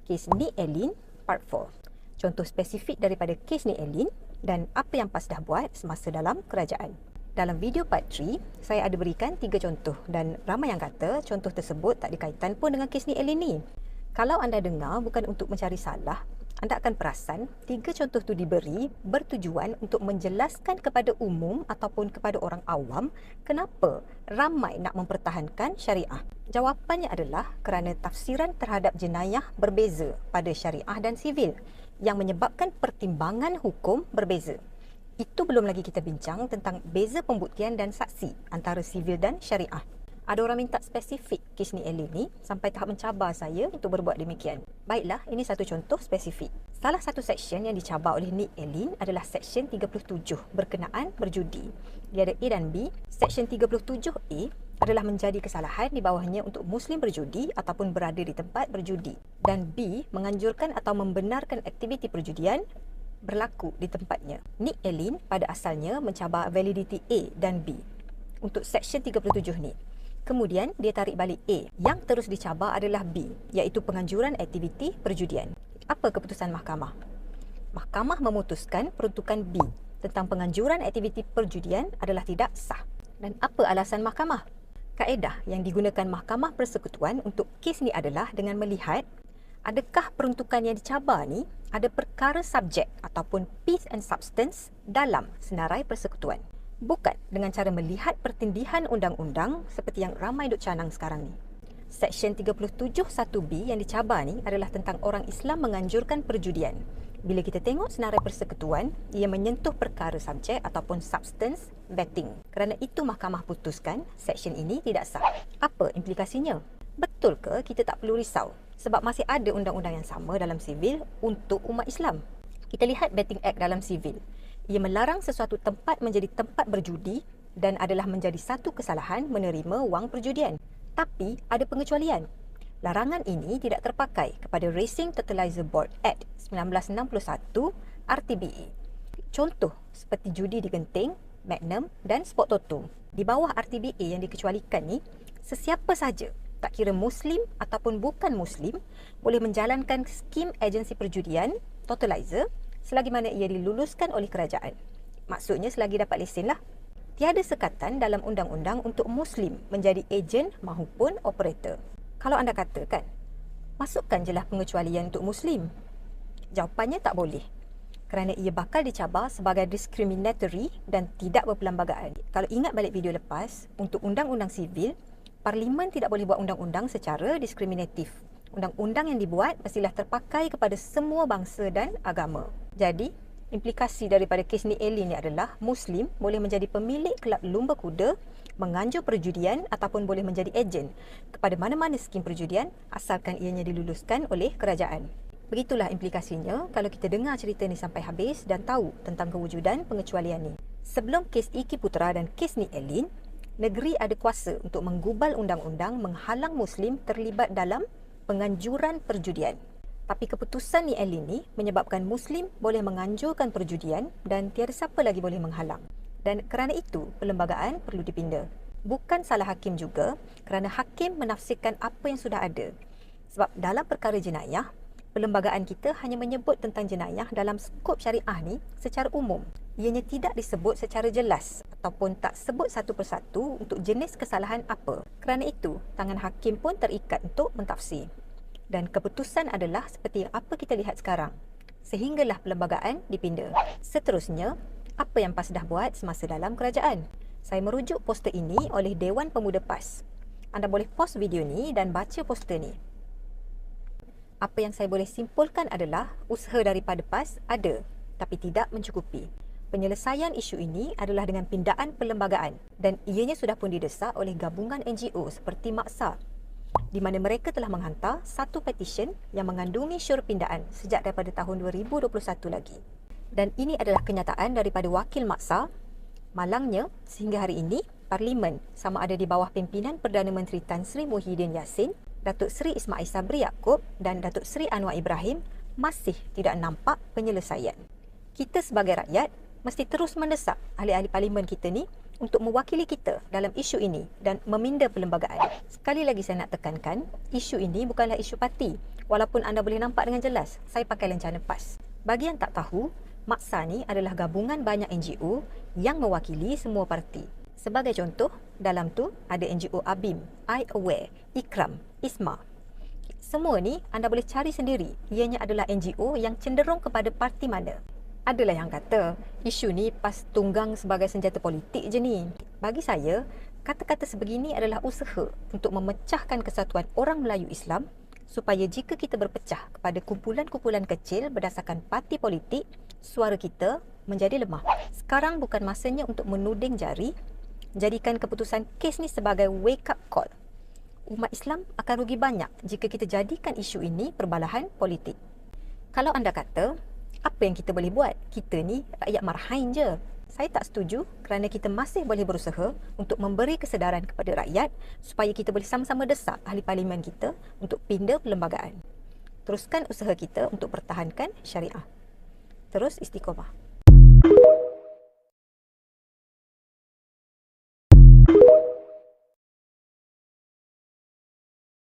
kes Ni Elin Part 4. Contoh spesifik daripada kes Ni Elin dan apa yang PAS dah buat semasa dalam kerajaan. Dalam video Part 3, saya ada berikan 3 contoh dan ramai yang kata contoh tersebut tak ada kaitan pun dengan kes Ni Elin ni. Kalau anda dengar bukan untuk mencari salah, anda akan perasan 3 contoh tu diberi bertujuan untuk menjelaskan kepada umum ataupun kepada orang awam kenapa ramai nak mempertahankan syariah. Jawapannya adalah kerana tafsiran terhadap jenayah berbeza pada syariah dan sivil yang menyebabkan pertimbangan hukum berbeza. Itu belum lagi kita bincang tentang beza pembuktian dan saksi antara sivil dan syariah. Ada orang minta spesifik kes Ni Elin ni sampai tahap mencabar saya untuk berbuat demikian. Baiklah, ini satu contoh spesifik. Salah satu seksyen yang dicabar oleh Ni Elin adalah seksyen 37 berkenaan berjudi. Dia ada A dan B. Seksyen 37A adalah menjadi kesalahan di bawahnya untuk Muslim berjudi ataupun berada di tempat berjudi. Dan B menganjurkan atau membenarkan aktiviti perjudian berlaku di tempatnya. Ni Elin pada asalnya mencabar validity A dan B untuk seksyen 37 ni. Kemudian dia tarik balik A. Yang terus dicabar adalah B, iaitu penganjuran aktiviti perjudian. Apa keputusan mahkamah? Mahkamah memutuskan peruntukan B tentang penganjuran aktiviti perjudian adalah tidak sah. Dan apa alasan mahkamah? Kaedah yang digunakan Mahkamah Persekutuan untuk kes ni adalah dengan melihat adakah peruntukan yang dicabar ni ada perkara subjek ataupun peace and substance dalam senarai persekutuan. Bukan dengan cara melihat pertindihan undang-undang seperti yang ramai duk canang sekarang ni. Seksyen 37(1)B yang dicabar ni adalah tentang orang Islam menganjurkan perjudian. Bila kita tengok senarai persekutuan, ia menyentuh perkara subjek ataupun substance betting. Kerana itu mahkamah putuskan seksyen ini tidak sah. Apa implikasinya? Betul ke kita tak perlu risau? Sebab masih ada undang-undang yang sama dalam sivil untuk umat Islam. Kita lihat Betting Act dalam sivil. Ia melarang sesuatu tempat menjadi tempat berjudi dan adalah menjadi satu kesalahan menerima wang perjudian. Tapi ada pengecualian. Larangan ini tidak terpakai kepada Racing Totalizer Board Act 1961 RTBA. Contoh seperti judi di genting, Magnum dan Sport Toto. Di bawah RTBA yang dikecualikan ni, sesiapa saja, tak kira Muslim ataupun bukan Muslim, boleh menjalankan skim agensi perjudian, Totalizer, selagi mana ia diluluskan oleh kerajaan. Maksudnya selagi dapat lesen lah. Tiada sekatan dalam undang-undang untuk Muslim menjadi ejen mahupun operator. Kalau anda katakan, masukkan je lah pengecualian untuk Muslim. Jawapannya tak boleh. Kerana ia bakal dicabar sebagai discriminatory dan tidak berperlembagaan. Kalau ingat balik video lepas, untuk undang-undang sivil, Parlimen tidak boleh buat undang-undang secara diskriminatif. Undang-undang yang dibuat mestilah terpakai kepada semua bangsa dan agama. Jadi, implikasi daripada kes Ni Elin ni adalah Muslim boleh menjadi pemilik kelab lumba kuda, menganjur perjudian ataupun boleh menjadi ejen kepada mana-mana skim perjudian asalkan ianya diluluskan oleh kerajaan. Begitulah implikasinya kalau kita dengar cerita ni sampai habis dan tahu tentang kewujudan pengecualian ni. Sebelum kes Iki Putra dan kes Ni Elin, negeri ada kuasa untuk menggubal undang-undang menghalang Muslim terlibat dalam penganjuran perjudian. Tapi keputusan Ni Elin ni menyebabkan Muslim boleh menganjurkan perjudian dan tiada siapa lagi boleh menghalang. Dan kerana itu, perlembagaan perlu dipinda. Bukan salah hakim juga kerana hakim menafsirkan apa yang sudah ada. Sebab dalam perkara jenayah, perlembagaan kita hanya menyebut tentang jenayah dalam skop syariah ni secara umum. Ianya tidak disebut secara jelas ataupun tak sebut satu persatu untuk jenis kesalahan apa. Kerana itu, tangan hakim pun terikat untuk mentafsir. Dan keputusan adalah seperti yang apa kita lihat sekarang. Sehinggalah perlembagaan dipinda. Seterusnya, apa yang PAS dah buat semasa dalam kerajaan? Saya merujuk poster ini oleh Dewan Pemuda PAS. Anda boleh pause video ni dan baca poster ni. Apa yang saya boleh simpulkan adalah usaha daripada PAS ada, tapi tidak mencukupi. Penyelesaian isu ini adalah dengan pindaan perlembagaan dan ianya sudah pun didesak oleh gabungan NGO seperti Maksa, di mana mereka telah menghantar satu petisyen yang mengandungi syur pindaan sejak daripada tahun 2021 lagi. Dan ini adalah kenyataan daripada wakil Maksa. Malangnya, sehingga hari ini, Parlimen sama ada di bawah pimpinan Perdana Menteri Tan Sri Muhyiddin Yassin, Datuk Seri Ismail Sabri Yaakob dan Datuk Seri Anwar Ibrahim masih tidak nampak penyelesaian. Kita sebagai rakyat mesti terus mendesak ahli-ahli parlimen kita ni untuk mewakili kita dalam isu ini dan meminda perlembagaan. Sekali lagi saya nak tekankan, isu ini bukanlah isu parti. Walaupun anda boleh nampak dengan jelas, saya pakai lencana PAS. Bagi yang tak tahu, Maksa ni adalah gabungan banyak NGO yang mewakili semua parti. Sebagai contoh, dalam tu ada NGO ABIM, iAware, Ikram, ISMA. Semua ni anda boleh cari sendiri. Ianya adalah NGO yang cenderung kepada parti mana. Adalah yang kata, isu ni PAS tunggang sebagai senjata politik je ni. Bagi saya, kata-kata sebegini adalah usaha untuk memecahkan kesatuan orang Melayu Islam supaya jika kita berpecah kepada kumpulan-kumpulan kecil berdasarkan parti politik, suara kita menjadi lemah. Sekarang bukan masanya untuk menuding jari. Jadikan keputusan kes ni sebagai wake up call. Umat Islam akan rugi banyak jika kita jadikan isu ini perbalahan politik. Kalau anda kata, apa yang kita boleh buat? Kita ni rakyat marhain je. Saya tak setuju kerana kita masih boleh berusaha untuk memberi kesedaran kepada rakyat supaya kita boleh sama-sama desak ahli parlimen kita untuk pindah perlembagaan. Teruskan usaha kita untuk pertahankan syariah. Terus istiqomah.